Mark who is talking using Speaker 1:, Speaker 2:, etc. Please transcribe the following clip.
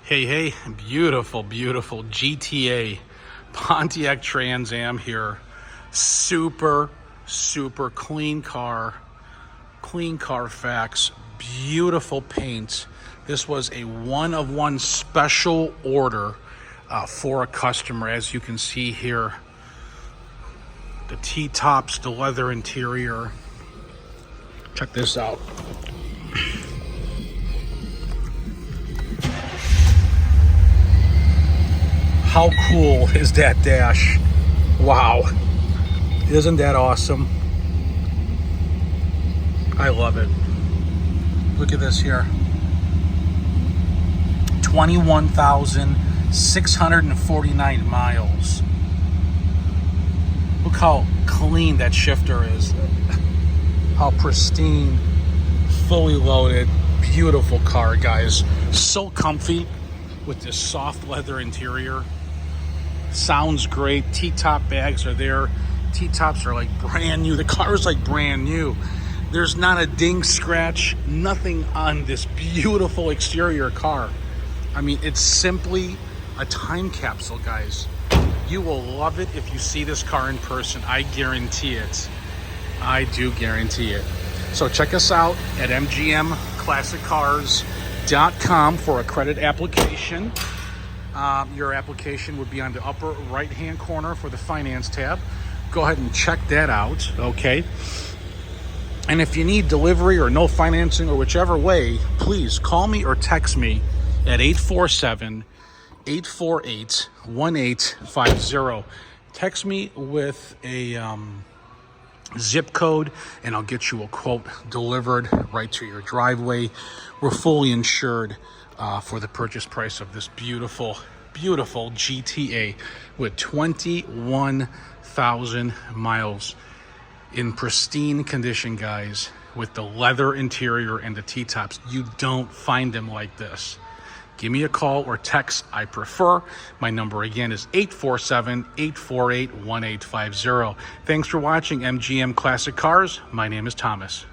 Speaker 1: Hey, beautiful GTA Pontiac Trans Am here. Super clean car, clean Carfax, beautiful paint. This was a one-of-one special order for a customer. As you can see here, the T-tops, the leather interior. Check this out. How cool is that dash? Wow. Isn't that awesome? I love it. Look at this here. 21,649 miles. Look how clean that shifter is. How pristine, fully loaded, beautiful car, guys. So comfy with this soft leather interior. Sounds great. T-top bags are there. T-tops are like brand new. The car is like brand new. There's not a ding, scratch, nothing on this beautiful exterior car. I mean, it's simply a time capsule, guys. You will love it if you see this car in person. I guarantee it. I do guarantee it. So check us out at MGMClassicCars.com for a credit application. Your application would be on the upper right-hand corner for the finance tab. Go ahead and check that out, okay? And if you need delivery or no financing or whichever way, please call me or text me at 847-848-1850. Text me with a zip code and I'll get you a quote delivered right to your driveway. We're fully insured for the purchase price of this beautiful GTA with 21,000 miles in pristine condition, guys, with the leather interior and the T-tops. You don't find them like this. Give me a call or text, I prefer. My number again is 847-848-1850. Thanks for watching MGM Classic Cars. My name is Thomas.